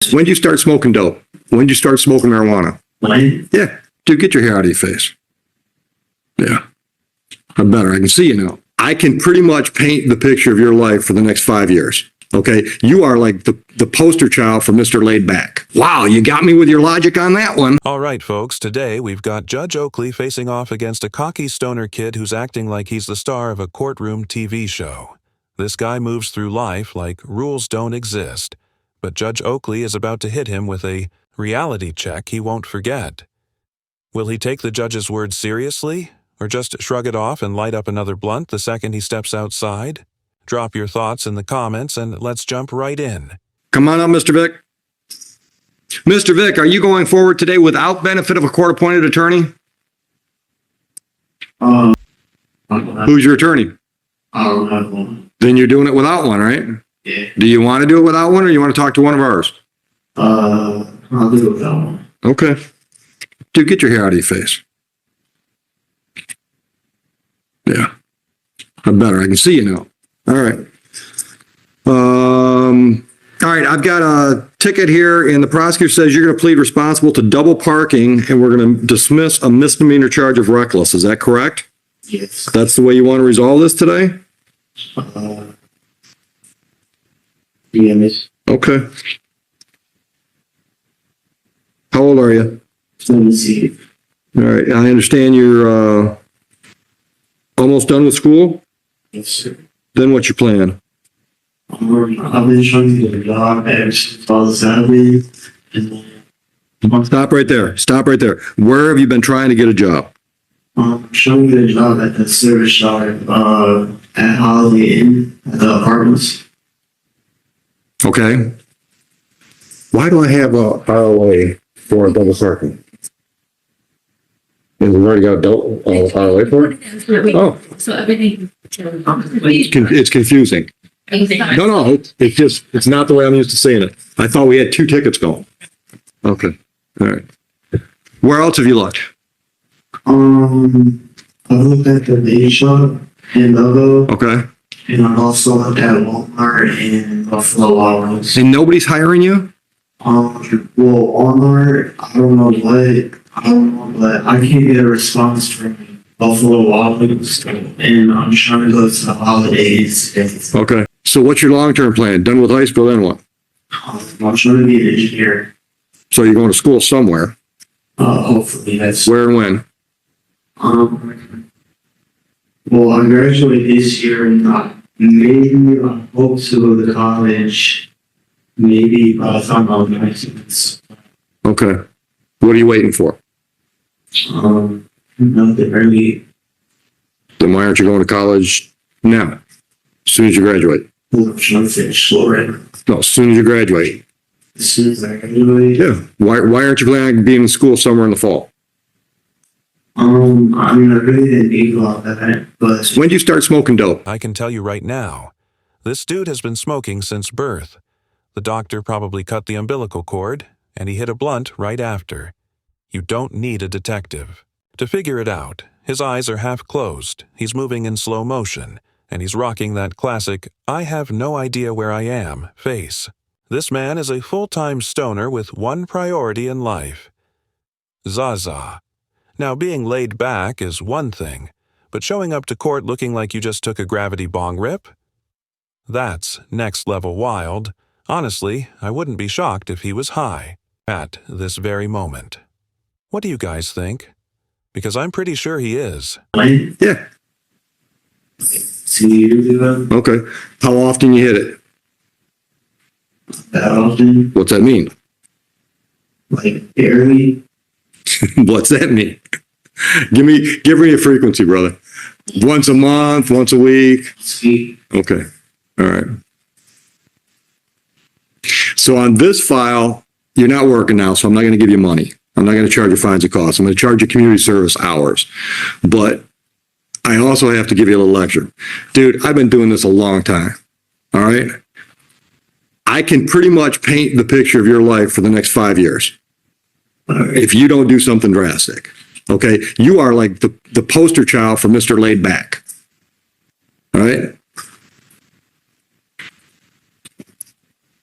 When did you start smoking dope? When did you start smoking marijuana? When? Yeah. Dude, get your hair out of your face. Yeah. I'm better. I can see you now. I can pretty much paint the picture of your life for the next 5 years. Okay. You are like the poster child for Mr. Laid Back. Wow. You got me with your logic on that one. All right, folks. Today we've got Judge Oakley facing off against a cocky stoner kid who's acting like he's the star of a courtroom TV show. This guy moves through life like rules don't exist. But Judge Oakley is about to hit him with a reality check he won't forget. Will he take the judge's words seriously, or just shrug it off and light up another blunt the second he steps outside? Drop your thoughts in the comments and let's jump right in. Come on up, Mr. Vick. Mr. Vick, are you going forward today without benefit of a court-appointed attorney? Who's your attorney? I don't have one. Then you're doing it without one, right? Yeah. Do you want to do it without one, or you want to talk to one of ours? I'll do it without one. Okay. Dude, get your hair out of your face. Yeah. I'm better. I can see you now. All right. All right. I've got a ticket here, and the prosecutor says you're going to plead responsible to double parking, and we're going to dismiss a misdemeanor charge of reckless. Is that correct? Yes. That's the way you want to resolve this today? Yes. Okay. How old are you? Let me see. All right. I understand you're almost done with school. Yes, sir. Then what's your plan? I've been trying to get a job ever since I was 7. Stop right there. Stop right there. Where have you been trying to get a job? I'm trying to get a job at the service yard at Holiday Inn, at the apartments. Okay. Why do I have a ROA for a double parking? Is it already got a ROA for it? Oh, So everything. it's confusing. No, it's not the way I'm used to saying it. I thought we had 2 tickets going. Okay. All right. Where else have you looked? I looked at the baby shop in Logo, Okay. and I also looked at Walmart and Buffalo Wild Wings. And nobody's hiring you? Well, Walmart, I don't know, but I can't get a response from Buffalo Wild Wings, and I'm trying to go to the holidays. Okay. So what's your long-term plan? Done with high school, then what? I'm trying to be an engineer. So you're going to school somewhere. Hopefully that's. Where and when? Well, I graduate this year, and maybe I hope to go to college. Maybe by the time I'm 19. Okay. What are you waiting for? Nothing really. Then why aren't you going to college now? As soon as you graduate. I'm trying to finish school right now. No, as soon as you graduate. As soon as I graduate. Yeah. Why aren't you planning on being in school somewhere in the fall? I mean, I really didn't need a lot of that, but. When did you start smoking dope? I can tell you right now, this dude has been smoking since birth. The doctor probably cut the umbilical cord, and he hit a blunt right after. You don't need a detective. To figure it out, his eyes are half closed, he's moving in slow motion, and he's rocking that classic, I have no idea where I am, face. This man is a full-time stoner with one priority in life. Zaza. Now, being laid back is one thing, but showing up to court looking like you just took a gravity bong rip? That's next level wild. Honestly, I wouldn't be shocked if he was high at this very moment. What do you guys think? Because I'm pretty sure he is. Yeah. 2 years ago, Okay. How often you hit it? that often, What's that mean? like barely. What's that mean? Give me a frequency, brother. Once a month, once a week. Speak. Okay. All right. So on this file, you're not working now, so I'm not going to give you money. I'm not going to charge you fines and costs. I'm going to charge you community service hours. But I also have to give you a little lecture. Dude, I've been doing this a long time. All right? I can pretty much paint the picture of your life for the next 5 years. If you don't do something drastic. Okay? You are like the poster child for Mr. Laid Back. All right?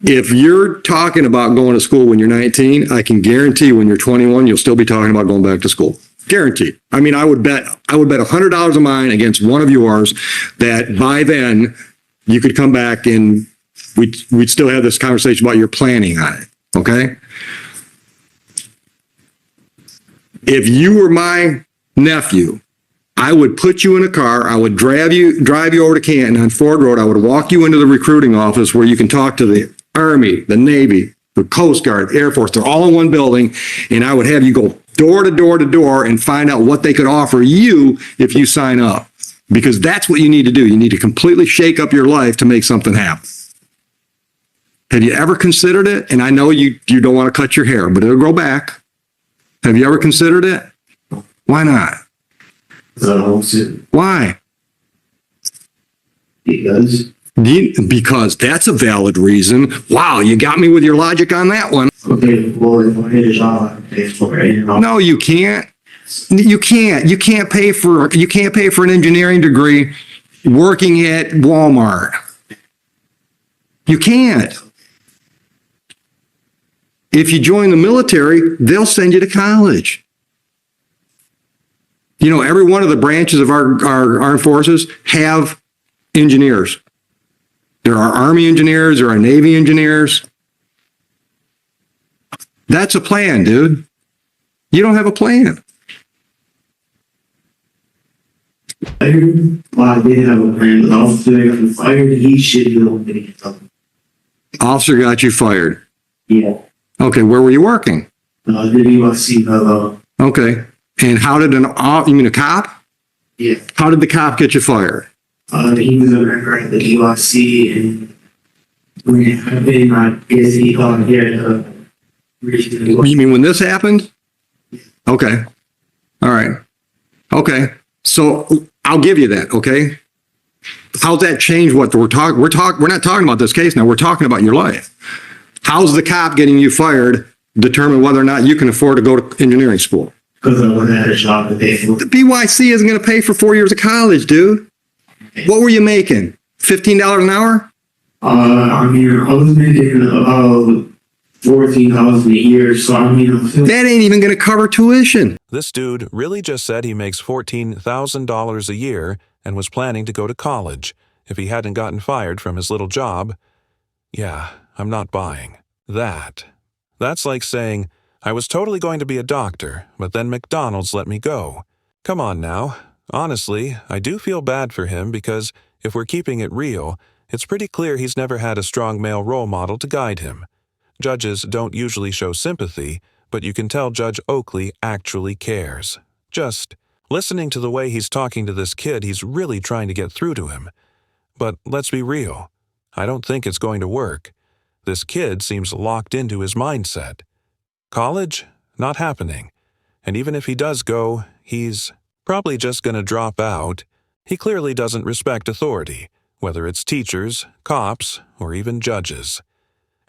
If you're talking about going to school when you're 19, I can guarantee when you're 21, you'll still be talking about going back to school. Guaranteed. I mean, I would bet $100 of mine against one of yours that by then you could come back and we'd still have this conversation about your planning on it. Okay. If you were my nephew, I would put you in a car. I would drive you over to Canton on Ford Road. I would walk you into the recruiting office where you can talk to the Army, the Navy, the Coast Guard, Air Force. They're all in one building. And I would have you go door to door to door and find out what they could offer you if you sign up. Because that's what you need to do. You need to completely shake up your life to make something happen. Have you ever considered it? And I know you don't want to cut your hair, but it'll grow back. Have you ever considered it? Why not? Why? Because that's a valid reason. Wow, you got me with your logic on that one. Okay, well, if I get a job, I can pay for it. No, you can't. You can't pay for an engineering degree working at Walmart. You can't. If you join the military, they'll send you to college. You know, every one of the branches of our armed forces have engineers. There are Army engineers, there are Navy engineers. That's a plan, dude. You don't have a plan. Well, I did have a plan, but officer got fired. He should be able to get something. Officer got you fired. Yeah. Okay, where were you working? The USC fellow. Okay, and how did you mean a cop? Yeah. How did the cop get you fired? He was a member at the USC, and when it happened, I guess he got here to You mean when this happened? Okay. All right. Okay. So I'll give you that. Okay. How's that change what we're talking? We're not talking about this case now. We're talking about your life. How's the cop getting you fired determine whether or not you can afford to go to engineering school? Because I wasn't at a job to pay for. The BYC isn't going to pay for 4 years of college, dude. What were you making? $15 an hour? I mean, I was making about $14,000 a year, so I mean, that ain't even going to cover tuition. This dude really just said he makes $14,000 a year and was planning to go to college if he hadn't gotten fired from his little job. Yeah, I'm not buying that. That's like saying, I was totally going to be a doctor, but then McDonald's let me go. Come on now. Honestly, I do feel bad for him because if we're keeping it real, it's pretty clear he's never had a strong male role model to guide him. Judges don't usually show sympathy, but you can tell Judge Oakley actually cares. Just listening to the way he's talking to this kid, he's really trying to get through to him. But let's be real. I don't think it's going to work. This kid seems locked into his mindset. College? Not happening. And even if he does go, he's probably just going to drop out. He clearly doesn't respect authority, whether it's teachers, cops, or even judges.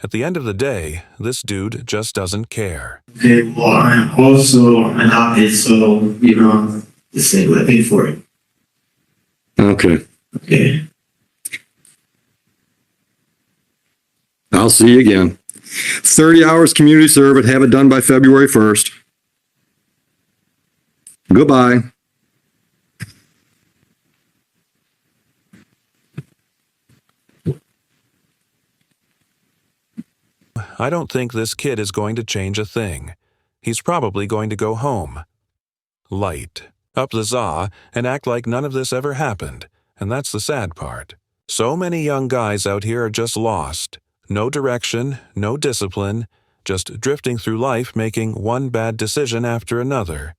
At the end of the day, this dude just doesn't care. Okay, well, I'm also adopted, so, the state would pay for it. Okay. Okay. I'll see you again. 30 hours community service, have it done by February 1st. Goodbye. I don't think this kid is going to change a thing. He's probably going to go home. Light. Up the za and act like none of this ever happened. And that's the sad part. So many young guys out here are just lost. No direction, no discipline, just drifting through life making one bad decision after another.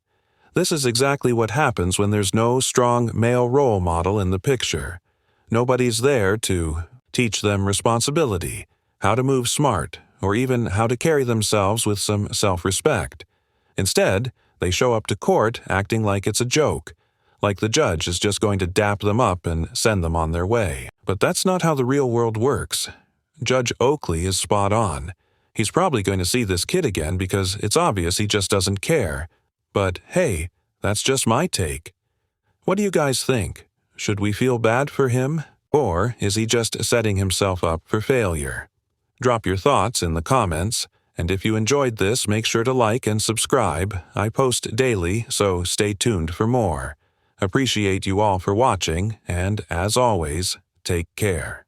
This is exactly what happens when there's no strong male role model in the picture. Nobody's there to teach them responsibility, how to move smart, or even how to carry themselves with some self-respect. Instead, they show up to court acting like it's a joke, like the judge is just going to dap them up and send them on their way. But that's not how the real world works. Judge Oakley is spot on. He's probably going to see this kid again because it's obvious he just doesn't care. But hey, that's just my take. What do you guys think? Should we feel bad for him? Or is he just setting himself up for failure? Drop your thoughts in the comments, and if you enjoyed this, make sure to like and subscribe. I post daily, so stay tuned for more. Appreciate you all for watching, and as always, take care.